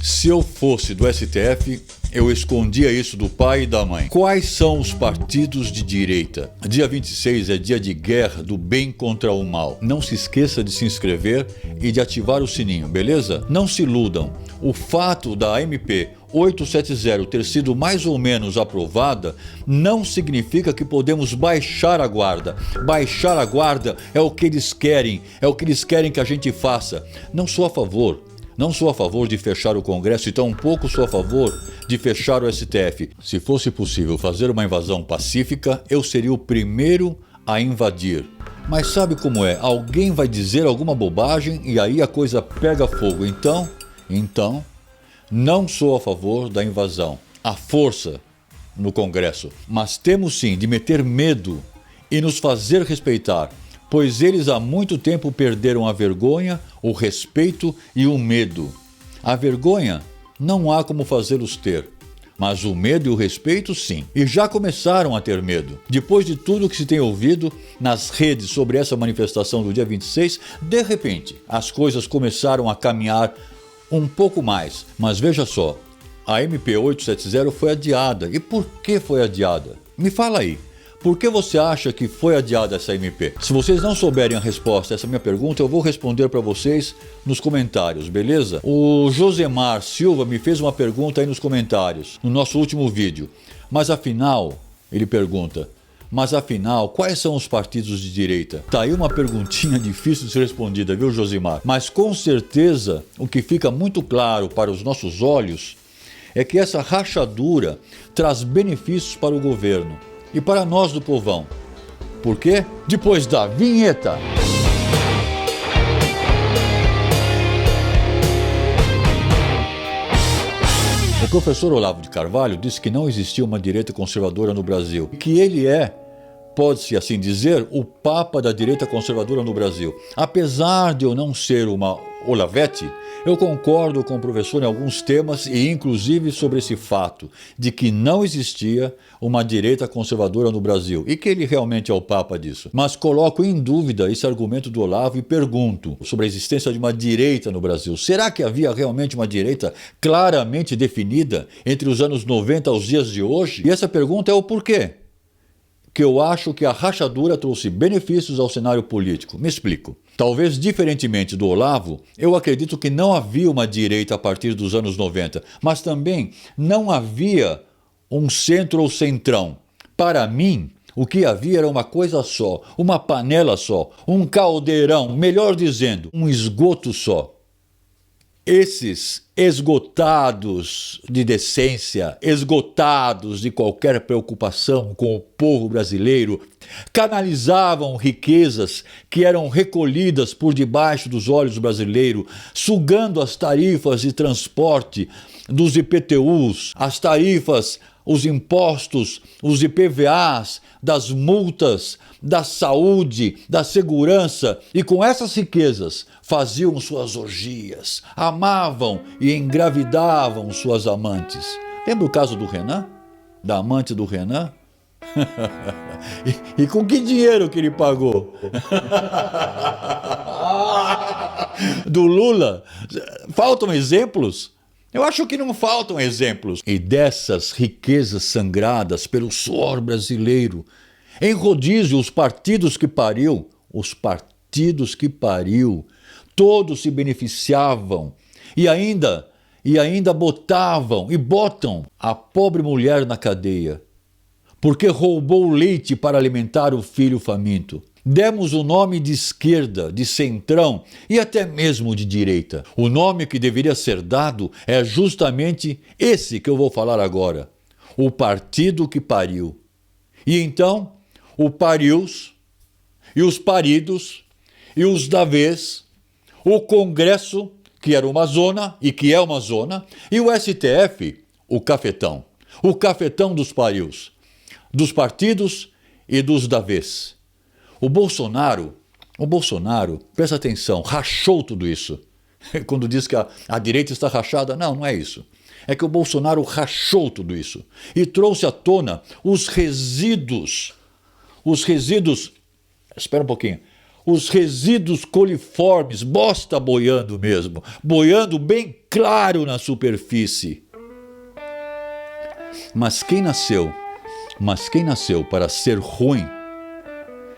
Se eu fosse do STF, eu escondia isso do pai e da mãe. Quais são os partidos de direita? Dia 26 é dia de guerra do bem contra o mal. Não se esqueça de se inscrever e de ativar o sininho, beleza? Não se iludam. O fato da MP 870 ter sido mais ou menos aprovada não significa que podemos baixar a guarda. Baixar a guarda é o que eles querem, que a gente faça. Não sou a favor de fechar o Congresso e tampouco sou a favor de fechar o STF. Se fosse possível fazer uma invasão pacífica, eu seria o primeiro a invadir. Mas sabe como é? Alguém vai dizer alguma bobagem e aí a coisa pega fogo. Então, não sou a favor da invasão, à força no Congresso. Mas temos sim de meter medo e nos fazer respeitar, pois eles há muito tempo perderam a vergonha, o respeito e o medo. A vergonha não há como fazê-los ter, mas o medo e o respeito sim. E já começaram a ter medo. Depois de tudo que se tem ouvido nas redes sobre essa manifestação do dia 26, de repente as coisas começaram a caminhar um pouco mais. Mas veja só, a MP 870 foi adiada. E por que foi adiada? Me fala aí. Por que você acha que foi adiada essa MP? Se vocês não souberem a resposta a essa minha pergunta, eu vou responder para vocês nos comentários, beleza? O Josemar Silva me fez uma pergunta aí nos comentários, no nosso último vídeo. Mas afinal, ele pergunta, quais são os partidos de direita? Tá aí uma perguntinha difícil de ser respondida, viu, Josemar? Mas com certeza, o que fica muito claro para os nossos olhos é que essa rachadura traz benefícios para o governo e para nós do povão. Por quê? Depois da vinheta. O professor Olavo de Carvalho disse que não existia uma direita conservadora no Brasil, que ele é, pode-se assim dizer, o papa da direita conservadora no Brasil. Apesar de eu não ser uma Olavete, eu concordo com o professor em alguns temas e inclusive sobre esse fato de que não existia uma direita conservadora no Brasil e que ele realmente é o papa disso. Mas coloco em dúvida esse argumento do Olavo e pergunto sobre a existência de uma direita no Brasil. Será que havia realmente uma direita claramente definida entre os anos 90 aos dias de hoje? E essa pergunta é o porquê que eu acho que a rachadura trouxe benefícios ao cenário político. Me explico. Talvez diferentemente do Olavo, eu acredito que não havia uma direita a partir dos anos 90, mas também não havia um centro ou centrão. Para mim, o que havia era uma coisa só, uma panela só, um caldeirão, melhor dizendo, um esgoto só. Esses esgotados de decência, esgotados de qualquer preocupação com o povo brasileiro, canalizavam riquezas que eram recolhidas por debaixo dos olhos do brasileiro, sugando as tarifas de transporte dos IPTUs, as tarifas, os impostos, os IPVAs, das multas, da saúde, da segurança, e com essas riquezas faziam suas orgias, amavam e engravidavam suas amantes. Lembra o caso do Renan? Da amante do Renan? e com que dinheiro que ele pagou? Do Lula? Faltam exemplos? Eu acho que não faltam exemplos. E dessas riquezas sangradas pelo suor brasileiro, em rodízio, os partidos que pariu, todos se beneficiavam e ainda botavam e botam a pobre mulher na cadeia, porque roubou leite para alimentar o filho faminto. Demos o nome de esquerda, de centrão e até mesmo de direita. O nome que deveria ser dado é justamente esse que eu vou falar agora. O partido que pariu. E então, o parius, e os paridos, e os da vez, o Congresso, que era uma zona e que é uma zona, e o STF, o cafetão dos parius, dos partidos e dos da vez. O Bolsonaro, presta atenção, rachou tudo isso. Quando diz que a direita está rachada, não é isso. É que o Bolsonaro rachou tudo isso e trouxe à tona os resíduos, espera um pouquinho, os resíduos coliformes, bosta boiando mesmo, boiando bem claro na superfície. Mas quem nasceu para ser ruim,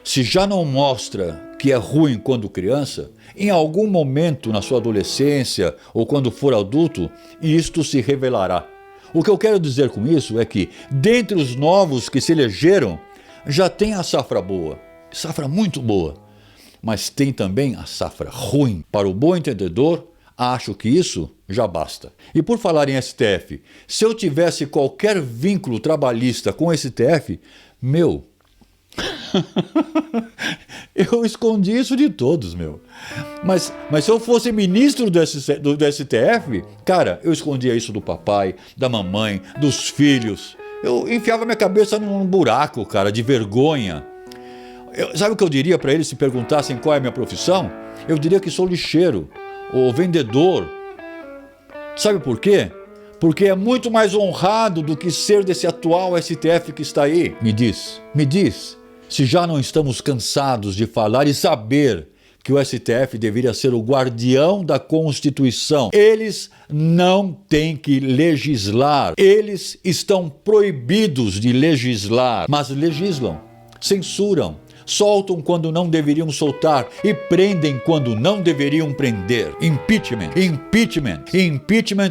se já não mostra que é ruim quando criança, em algum momento na sua adolescência ou quando for adulto, isto se revelará. O que eu quero dizer com isso é que, dentre os novos que se elegeram, já tem a safra boa, safra muito boa, mas tem também a safra ruim. Para o bom entendedor, acho que isso já basta. E por falar em STF, se eu tivesse qualquer vínculo trabalhista com o STF, eu escondi isso de todos, Mas se eu fosse ministro do STF, cara, eu escondia isso do papai, da mamãe, dos filhos. Eu enfiava minha cabeça num buraco, cara, de vergonha. Sabe o que eu diria para eles se perguntassem qual é a minha profissão? Eu diria que sou lixeiro ou vendedor. Sabe por quê? Porque é muito mais honrado do que ser desse atual STF que está aí. Me diz, se já não estamos cansados de falar e saber que o STF deveria ser o guardião da Constituição. Eles não têm que legislar. Eles estão proibidos de legislar, mas legislam, censuram, soltam quando não deveriam soltar e prendem quando não deveriam prender. Impeachment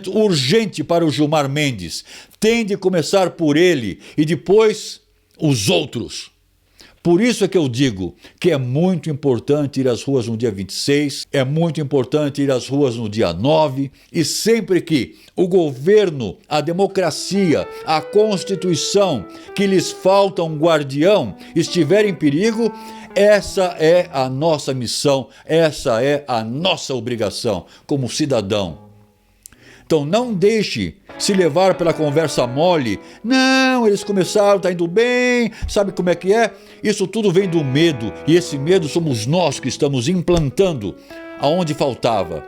urgente para o Gilmar Mendes. Tem de começar por ele e depois os outros. Por isso é que eu digo que é muito importante ir às ruas no dia 26, é muito importante ir às ruas no dia 9, e sempre que o governo, a democracia, a Constituição, que lhes falta um guardião, estiver em perigo, essa é a nossa missão, essa é a nossa obrigação como cidadão. Então não deixe se levar pela conversa mole. Não, eles começaram, tá indo bem, sabe como é que é? Isso tudo vem do medo, e esse medo somos nós que estamos implantando aonde faltava.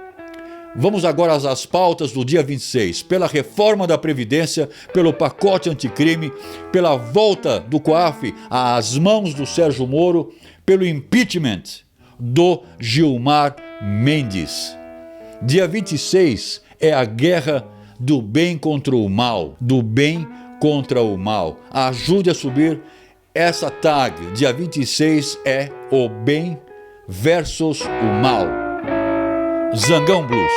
Vamos agora às pautas do dia 26, pela reforma da Previdência, pelo pacote anticrime, pela volta do COAF às mãos do Sérgio Moro, pelo impeachment do Gilmar Mendes. Dia 26 é a guerra do bem contra o mal, do bem contra o mal. Ajude a subir essa tag. Dia 26 é o bem versus o mal. Zangão Blues.